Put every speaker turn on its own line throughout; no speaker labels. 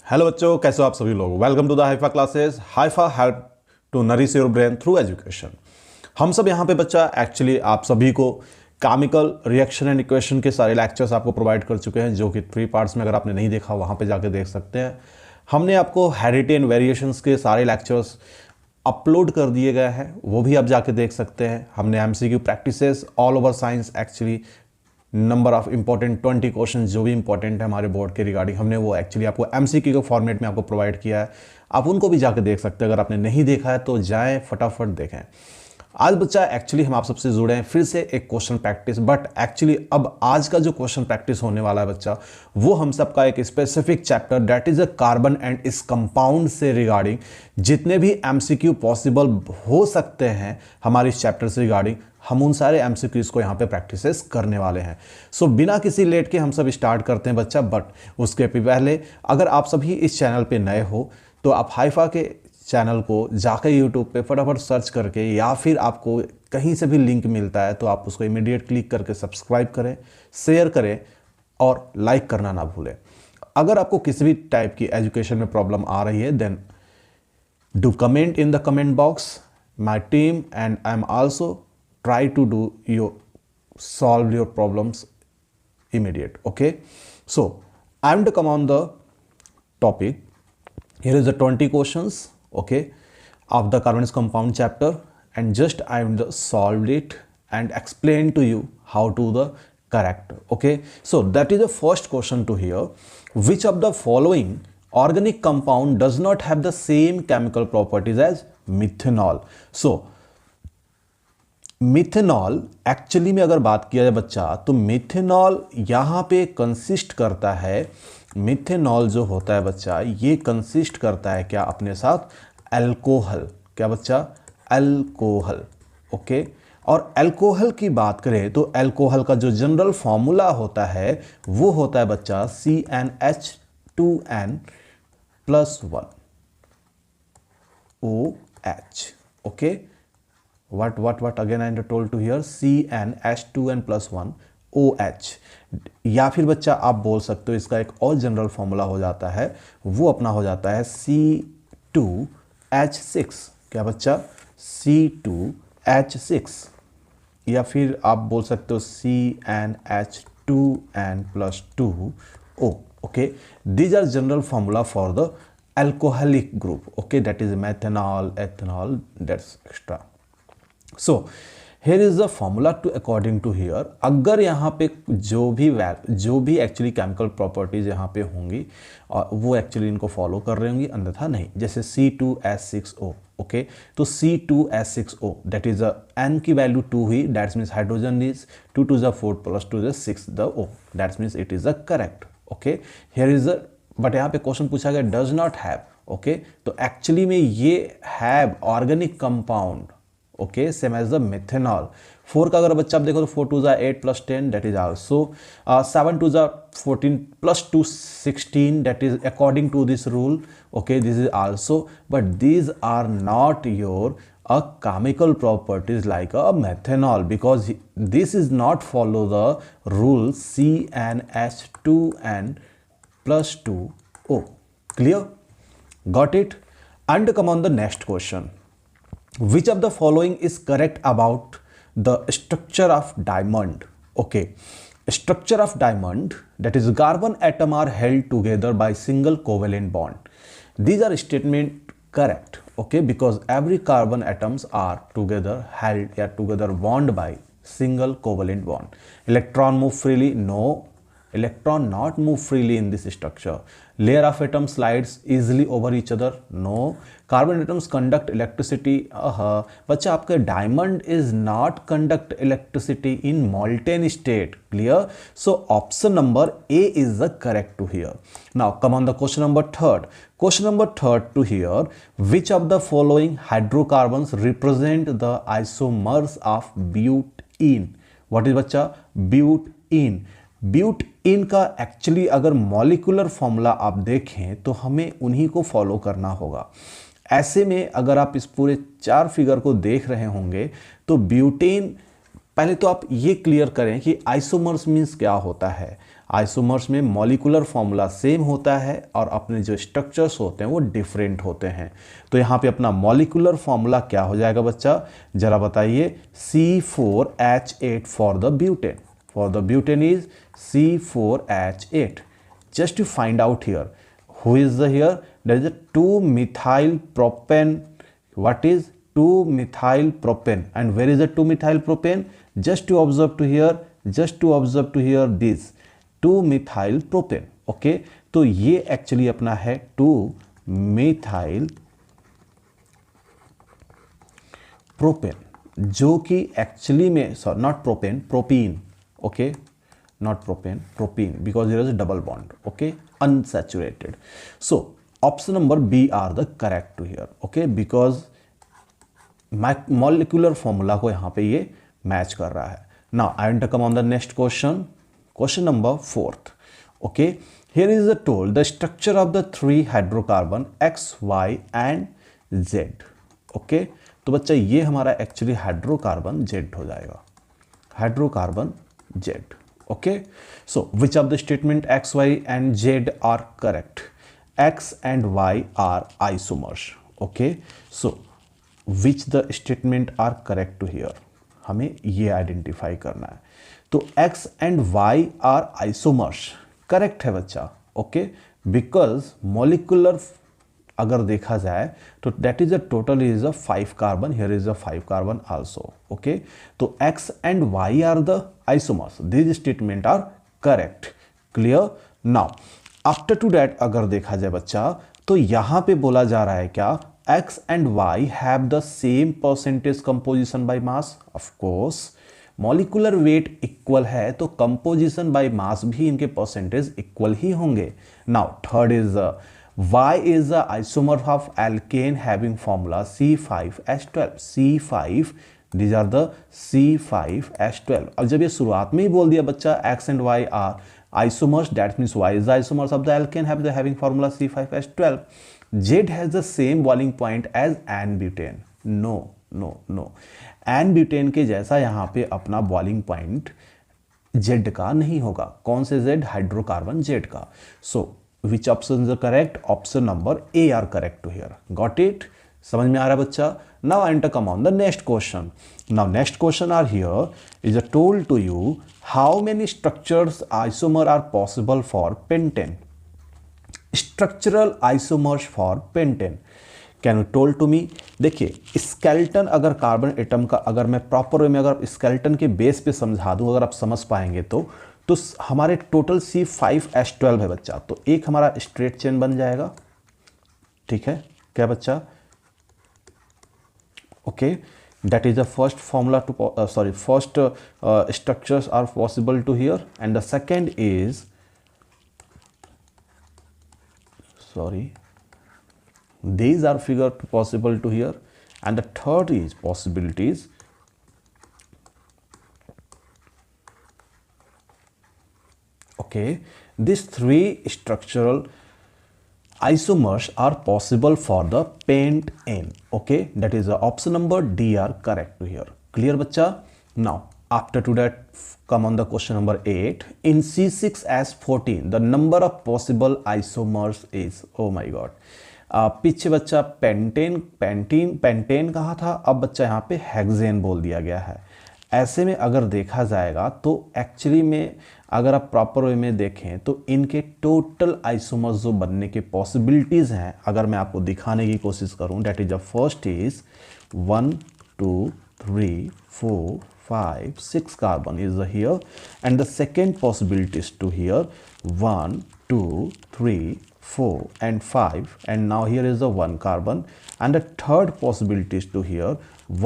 Hello बच्चों, कैसे हो आप सभी लोग। Welcome to the Haifa classes. Haifa help to nourish your brain through education. हम सब यहाँ पे बच्चा एक्चुअली आप सभी को केमिकल रिएक्शन एंड इक्वेशन के सारे लेक्चर्स आपको प्रोवाइड कर चुके हैं, जो कि 3 पार्ट्स में अगर आपने नहीं देखा वहाँ पे जाके देख सकते हैं। हमने आपको हेरिडिटी एंड वेरिएशंस के सारे लेक्चर्स अपलोड कर दिए गए हैं, वो भी आप जाके देख सकते हैं। हमने MCQ practices all over science actually number of important 20 question जो भी इंपॉर्टेंट है हमारे बोर्ड के रिगार्डिंग, हमने वो एक्चुअली आपको एमसीक्यू के फॉर्मेट में आपको प्रोवाइड किया है। आप उनको भी जाके देख सकते हैं। अगर आपने नहीं देखा है तो जाएं, फटाफट देखें। आज बच्चा एक्चुअली हम आप सबसे जुड़े हैं फिर से एक क्वेश्चन प्रैक्टिस, बट एक्चुअली अब आज का जो क्वेश्चन प्रैक्टिस होने वाला है बच्चा, वो हम सबका एक specific chapter that is a carbon and इस कंपाउंड से रिगार्डिंग जितने भी एमसीक्यू पॉसिबल हो सकते हैं हमारे इस चैप्टर से रिगार्डिंग, हम उन सारे एमसीक्यूज को यहाँ पे प्रैक्टिसेस करने वाले हैं। सो बिना किसी लेट के हम सब स्टार्ट करते हैं बच्चा। बट उसके पहले अगर आप सभी इस चैनल पे नए हो तो आप हाइफा के चैनल को जाकर यूट्यूब पे फटाफट सर्च करके, या फिर आपको कहीं से भी लिंक मिलता है तो आप उसको इमीडिएट क्लिक करके सब्सक्राइब करें, शेयर करें और लाइक करना ना भूलें। अगर आपको किसी भी टाइप की एजुकेशन में प्रॉब्लम आ रही है then do comment in the comment box. My team and I am also try to do solve your problems immediate. Okay, so I'm to come on the topic. Here is the 20 questions, okay, of the carbon compound chapter, and just I'm to solve it and explain to you how to the correct. Okay, so that is the first question to here. Which of the following organic compound does not have the same chemical properties as methanol? So methanol actually में अगर बात किया जाए बच्चा, तो methanol यहाँ पे consist करता है, मिथेनॉल जो होता है बच्चा ये कंसिस्ट करता है क्या अपने साथ अल्कोहल। क्या बच्चा? अल्कोहल। ओके, और अल्कोहल की बात करें तो अल्कोहल का जो जनरल फॉर्मूला होता है वो होता है बच्चा CnH2n + 1 OH। Okay, what again I told to here CnH2n + 1 OH। या फिर बच्चा आप बोल सकते हो इसका एक और जनरल फॉर्मूला हो जाता है, वो अपना हो जाता है C2H6। क्या बच्चा? C2H6। या फिर आप बोल सकते हो CnH2n + 2O। Okay, these are general formula for the alcoholic group, okay, that is methanol, ethanol, that's extra. So here is the formula to according to here. अगर यहाँ पे जो भी एक्चुअली केमिकल प्रॉपर्टीज यहाँ पे होंगी और वो एक्चुअली इनको फॉलो कर रहे होंगी, अन्यथा नहीं। जैसे C2H6O, ओके, तो C2H6O दैट इज N की वैल्यू 2 हुई, that's means hydrogen is 2 to the 4 + 2 to the 6 the O, that's means it is a correct. Okay, here is a, but यहाँ पे क्वेश्चन पूछा गया डज नॉट हैव। ओके, तो actually में ये have organic compound, okay, same as the methanol. 4 का अगर बच्चा आप देखो तो 4 + 8 + 10 that is also 7 + 14 + 2 16 that is according to this rule. Okay, this is also, but these are not your a chemical properties like a methanol because this is not follow the rule CnH2n + 2O. Clear? Got it? And come on the next question. Which of the following is correct about the structure of diamond? Okay, structure of diamond, that is carbon atom are held together by single covalent bond. These are statement correct, okay, because every carbon atoms are together held or together bond by single covalent bond. Electron move freely? No, electron not move freely in this structure. Layer of atoms slides easily over each other? No. Carbon atoms conduct electricity? बच्चा आपका diamond is not conduct electricity in molten state. Clear? So option number A is the correct to here. Now come on the question number 3rd. Question number 3rd to here. Which of the following hydrocarbons represent the isomers of butene? What is बच्चा? Butene. Butane का actually अगर molecular formula आप देखें तो हमें उन्हीं को follow करना होगा। ऐसे में अगर आप इस पूरे 4 फिगर को देख रहे होंगे तो ब्यूटेन, पहले तो आप ये क्लियर करें कि आइसोमर्स मीन्स क्या होता है। आइसोमर्स में मॉलिक्यूलर फॉर्मूला सेम होता है और अपने जो स्ट्रक्चर्स होते हैं वो डिफरेंट होते हैं। तो यहाँ पे अपना मॉलिक्यूलर फॉर्मूला क्या हो जाएगा बच्चा, जरा बताइए। C4H8 for the butane, for the butane is C4H8। Just to find out here who is the here, there is a 2-methyl propane. What is 2-methyl propane and where is the 2-methyl propane? Just to observe to here, just to observe to here this 2-methyl propane. okay, तो ये actually अपना है 2-methyl propane, जो कि actually में sorry not propane, propene, okay, not propane, propene, because there is a double bond, okay, unsaturated. So option number B are the correct to here, okay, because molecular formula को यहाँ पे ये match कर रहा है। Now I want to come on the next question, question number 4th, okay, here is the told the structure of the 3 hydrocarbon X, Y and Z, okay, तो बच्चा ये हमारा एक्चुअली हाइड्रोकार्बन Z हो जाएगा, hydrocarbon Z। okay, so which of the statement X, Y and Z are correct? X and Y are isomers, okay, so which the statement are correct to here, हमें ये identify करना है। तो X and Y are isomers correct है बच्चा, okay, because molecular अगर देखा जाए तो that is a total is a 5 carbon, here is a 5 carbon also, okay. तो X and Y are the isomers, this statement are correct, clear. Now after to that अगर देखा जाए बच्चा तो यहां पे बोला जा रहा है क्या, X and Y have the same percentage composition by mass, of course molecular weight equal है तो कंपोजिशन बाय मास भी इनके परसेंटेज इक्वल ही होंगे। Now third is Y is the isomer of alkane having formula C5H12, C5, these are the C5H12। अब जब ये शुरुआत में ही बोल दिया बच्चा X and Y are isomers, that means Y is the isomers of the alkane having formula C5H12। Z has the same boiling point as N-butane, no no no, N-butane के जैसा यहाँ पे अपना बॉइलिंग पॉइंट Z का नहीं होगा, कौन से Z, हाइड्रोकार्बन Z का। सो which option is correct? Option number A are correct to here, got it, समझ में आ रहा है बच्चा। now I enter come on the next question। now next question are here is a told to you how many structures isomer are possible for pentane, structural isomers for pentane, can you told to me. देखिए skeleton अगर carbon atom का अगर मैं proper way में अगर skeleton के base पे समझा दूं, अगर आप समझ पाएंगे तो हमारे टोटल C5H12 है बच्चा, तो एक हमारा स्ट्रेट चेन बन जाएगा, ठीक है क्या बच्चा, okay. That is the first formula to sorry first structures are possible to here and the second is sorry these are figure possible to here and the third is possibilities okay, these three structural isomers are possible for the pentane, okay, that is the option number D are correct to here, clear bacha। now after to that come on the question number 8 in C6H14 the number of possible isomers is, oh my god, पीछे बच्चा pentane कहा था, अब बच्चा यहाँ पे hexane बोल दिया गया है। ऐसे में अगर देखा जाएगा तो एक्चुअली में अगर आप प्रॉपर वे में देखें तो इनके टोटल आइसोमर्स जो बनने के पॉसिबिलिटीज हैं, अगर मैं आपको दिखाने की कोशिश करूं, that is the first is 1 2 3 4 5 6 carbon is here and the second possibility is to here 1 2 3 4 and 5 and now here is the 1 carbon and the third possibility is to here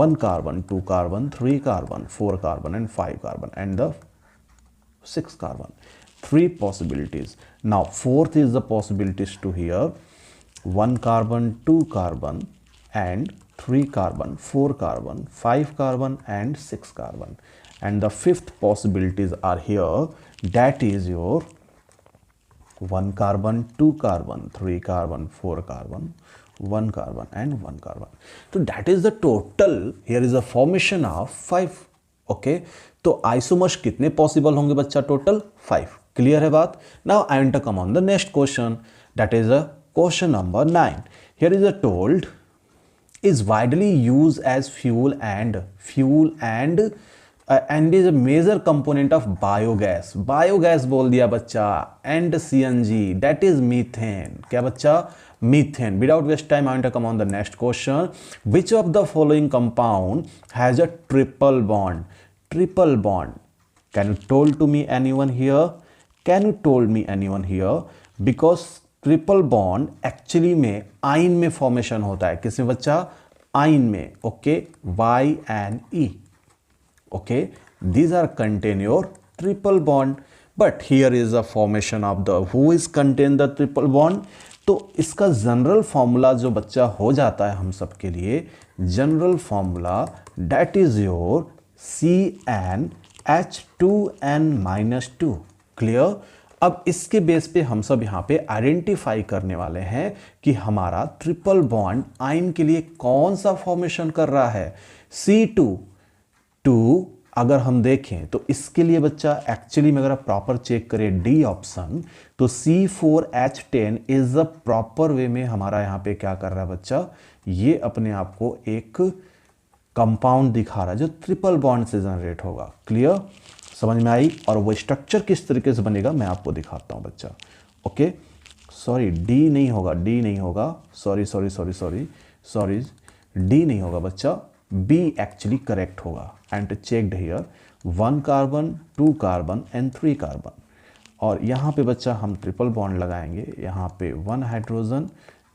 1 carbon 2 carbon 3 carbon 4 carbon and 5 carbon and the 6 carbon, 3 possibilities। now fourth is the possibilities to here 1 carbon 2 carbon and 3 carbon 4 carbon 5 carbon and 6 carbon and the fifth possibilities are here, that is your 1 carbon 2 carbon 3 carbon 4 carbon 1 carbon and 1 carbon। so that is the total, here is a formation of 5, okay। तो isomers कितने possible होंगे बच्चा, total 5, clear है बात? Now I am to come on the next question, that is a question number 9. Here is a told is widely used as fuel and is a major component of biogas. Biogas बोल दिया बच्चा, and CNG, that is methane. क्या बच्चा? Methane. Without waste time, I want to come on the next question. Which of the following compound has a triple bond? Triple bond. Can you told to me anyone here? Can you told me anyone here? Because triple bond actually में आइन में formation होता है. किसमें बच्चा? आइन में. Okay, Y and E. Okay, these are contain your triple bond. But here is a formation of the who is contain the triple bond. तो इसका जनरल फॉर्मूला जो बच्चा हो जाता है हम सब के लिए, general formula that is your CnH2n-2. Clear? अब इसके बेस पे हम सब यहाँ पे आइडेंटिफाई करने वाले हैं कि हमारा ट्रिपल बॉन्ड आइन के लिए कौन सा फॉर्मेशन कर रहा है. C2 अगर हम देखें तो इसके लिए बच्चा एक्चुअली में अगर आप प्रॉपर चेक करें डी ऑप्शन, तो C4H10 is the proper way में हमारा यहाँ पे क्या कर रहा है बच्चा, ये अपने आप को एक कंपाउंड दिखा रहा है जो ट्रिपल बॉन्ड से जनरेट होगा. क्लियर? समझ में आई? और वो स्ट्रक्चर किस तरीके से बनेगा मैं आपको दिखाता हूं बच्चा. ओके, सॉरी डी नहीं होगा, डी नहीं होगा, sorry sorry sorry sorry sorry, D नहीं होगा बच्चा, बी एक्चुअली करेक्ट होगा. And checked here 1 carbon 2 carbon and 3 carbon. और यहाँ पे बच्चा हम ट्रिपल बॉन्ड लगाएंगे, यहाँ पे 1 हाइड्रोजन,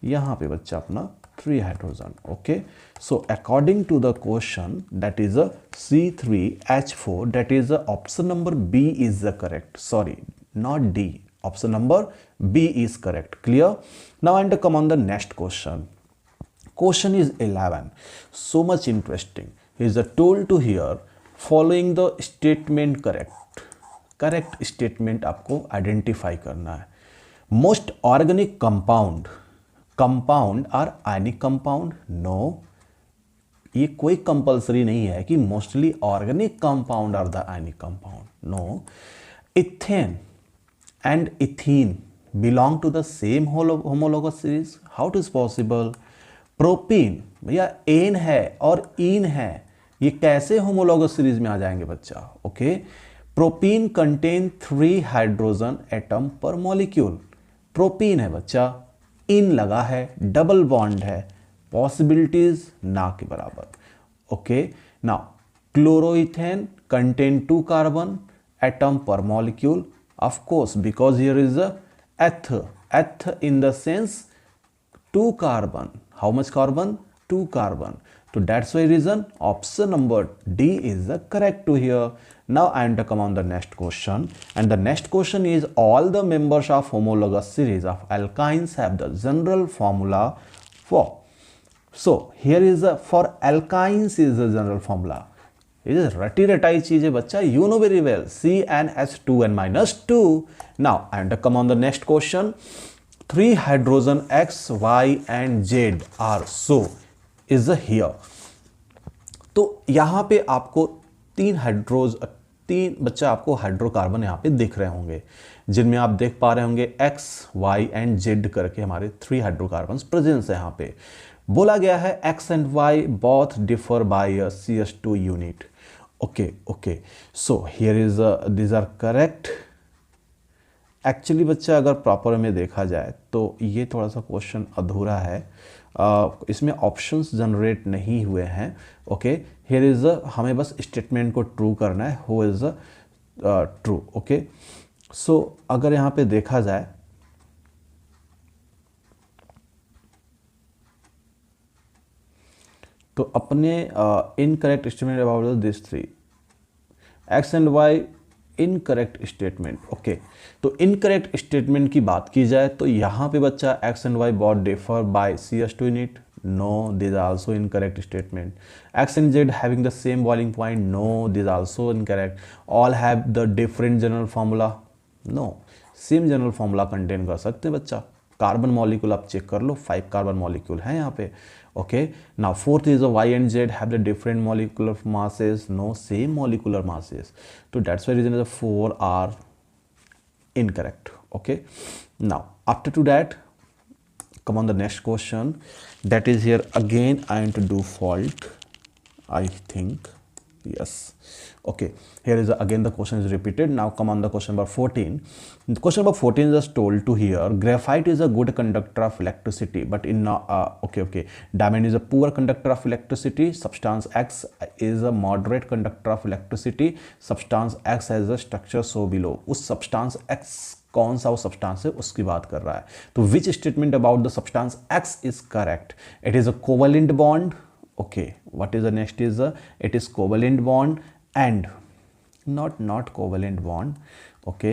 यहाँ पे बच्चा अपना 3 hydrogen. Okay, so according to the question, that is a C3H4, that is a option number B is the correct. Sorry, not D. Option number B is correct. Clear? Now I want to come on the next question. Question is 11. So much interesting. Is told to here following the statement correct. Correct statement आपको identify करना है. Most organic compound are ionic compound? No. ये कोई compulsory नहीं है कि mostly organic compound are the ionic compound. No. Ethane and ethene belong to the same homologous series. How it is possible? Propene भैया एन है और इन है, ये कैसे होमोलोगस सीरीज में आ जाएंगे बच्चा? Okay, propene contain 3 hydrogen atom per molecule. Propene है बच्चा, इन लगा है, डबल बॉन्ड है, पॉसिबिलिटीज ना के बराबर. Okay, now chloroethane contain 2 carbon atom per molecule. Of course because here is eth in the sense 2 carbon. How much carbon? 2 carbon. तो that's why reason option number D is the correct to here. Now I am to come on the next question, and the next question is all the members of homologous series of alkynes have the general formula for. So here is a for alkynes is the general formula. It is रटी रटाई चीज है बच्चा, you know very well, CnH2n-2. Now I am to come on the next question. 3 hydrogen X, Y and Z are so is here. तो यहाँ पे आपको तीन बच्चा आपको हाइड्रोकार्बन यहाँ पे दिख रहे होंगे, जिनमें आप देख पा रहे होंगे X, Y एंड Z करके हमारे 3 हाइड्रोकार्बन प्रेजेंस है यहाँ पे. बोला गया है X and Y both differ by a CH2 unit. Okay, so here is these are correct. Actually बच्चा अगर प्रॉपर में देखा जाए तो ये थोड़ा सा क्वेश्चन अधूरा है, इसमें ऑप्शंस जनरेट नहीं हुए हैं. ओके, हियर इज हमें बस स्टेटमेंट को ट्रू करना है, who is true. Okay, so अगर यहाँ पे देखा जाए तो अपने incorrect statement about this 3 X and Y incorrect statement. Okay, तो इनकरेक्ट स्टेटमेंट की बात की जाए तो यहाँ पे बच्चा X and Y both differ by CH2 unit. No, these are also incorrect statement. X and Z having the same boiling point. No, these are also incorrect. All have the different general formula. No, same general formula contain कर सकते हैं बच्चा. Carbon molecule आप check कर लो, 5 carbon molecule है यहाँ पे. Okay, now fourth is Y and Z have the different molecular masses. No, same molecular masses. तो that's why reason is 4 are incorrect. Okay, now after to that, come on the next question. That is here again I am to do fault, I think. Yes. Okay, here is again the question is repeated. Now come on the question number 14. The question number 14 is just told to here, graphite is a good conductor of electricity, but in diamond is a poor conductor of electricity. Substance X is a moderate conductor of electricity. Substance X has a structure so below. उस substance X कौन सा वो substance है उसकी बात कर रहा है. तो which statement about the substance x is correct? It is a covalent bond. Okay, what is the next is it is covalent bond and not covalent bond. Okay,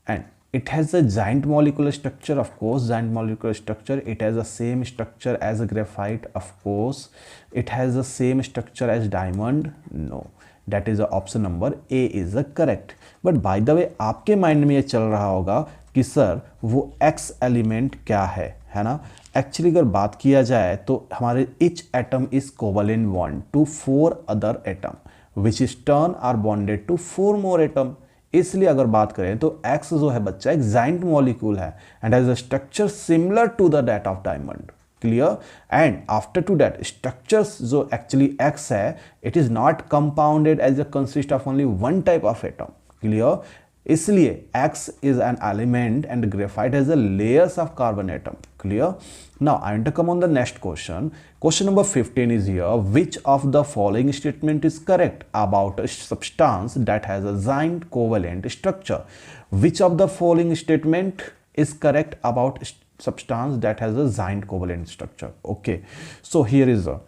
and it has a giant molecular structure, of course, giant molecular structure. It has the same structure as a graphite, of course. It has the same structure as diamond. No, that is the option number A is the correct. But by the way, आपके mind में ये चल रहा होगा कि sir वो X element क्या है ना. एक्चुअली अगर बात किया जाए तो हमारे each atom is covalent bond to 4 other atom which is turn are bonded to 4 more atom. इसलिए अगर बात करें तो X जो है बच्चा एक giant molecule है and has a structure similar to the that of diamond. Clear? And after to that structures जो actually X है it is not compounded as a consist of only one type of atom. Clear? इसलिए X is an element and graphite has a layers of carbon atom. Clear? Now I want to come on the next question. Question number 15 is here. Which of the following statement is correct about a substance that has a giant covalent structure? Which of the following statement is correct about substance that has a giant covalent structure? Okay, so here is a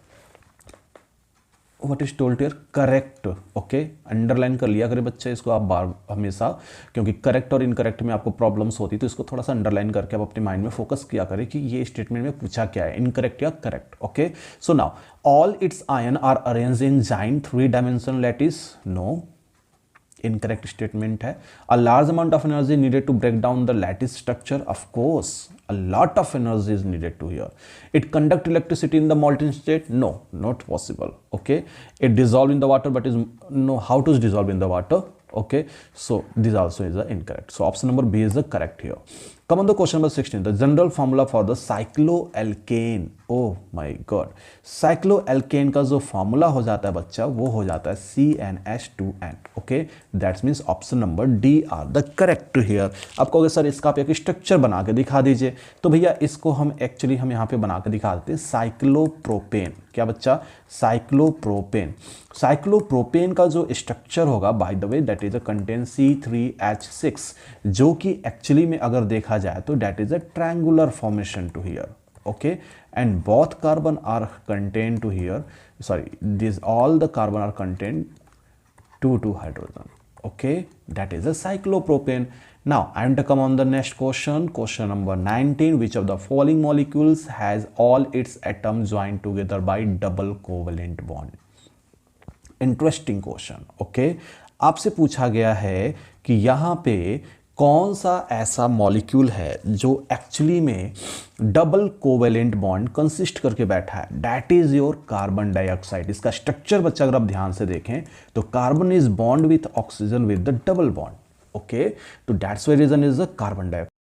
what is told here correct. Okay, underline कर लिया करें बच्चे इसको आप बार हमेशा, क्योंकि correct और incorrect में आपको प्रॉब्लम्स होती तो इसको थोड़ा सा अंडरलाइन करके आप अपने माइंड में फोकस किया करें कि ये स्टेटमेंट में पूछा क्या है, इनकरेक्ट या correct. Okay, so now all its ion are arrange in giant 3 dimensional lattice. No, incorrect statement है. A large amount of energy needed to break down the lattice structure. Of course a lot of energy is needed to here. It conduct electricity in the molten state. No, not possible. Okay, it dissolve in the water, but is no, how to dissolve in the water. Okay, so this also is incorrect. So option number B is the correct here. Come on the question number 16. The general formula for the cycloalkane. Oh my god, cycloalkane का जो formula हो जाता है बच्चा वो हो जाता है CnH2n. Okay, that's means option number D R the correct here. आप कहोगे सर इसका आप एक स्ट्रक्चर बना के दिखा दीजिए, तो भैया इसको हम एक्चुअली हम यहाँ पे बना के दिखा देते हैं. साइक्लोप्रोपेन. क्या बच्चा? साइक्लोप्रोपेन. साइक्लोप्रोपेन का जो स्ट्रक्चर होगा by the way that is a contain C3H6, जो कि एक्चुअली में अगर देखा जाए तो that is a triangular formation to here. Okay, and both carbon are contained to here, sorry, these all the carbon are contained to hydrogen. Okay, that is a cyclopropane. Now I am to come on the next question. Question number 19. Which of the following molecules has all its atoms joined together by double covalent bond? Interesting question. Okay, आपसे पूछा गया है कि यहाँ पे कौन सा ऐसा मॉलिक्यूल है जो एक्चुअली में डबल कोवेलेंट बॉन्ड कंसिस्ट करके बैठा है. That is your carbon dioxide. इसका स्ट्रक्चर बच्चा अगर आप ध्यान से देखें तो carbon is bond with oxygen with the double bond. Okay, तो that's why reason is the carbon dioxide.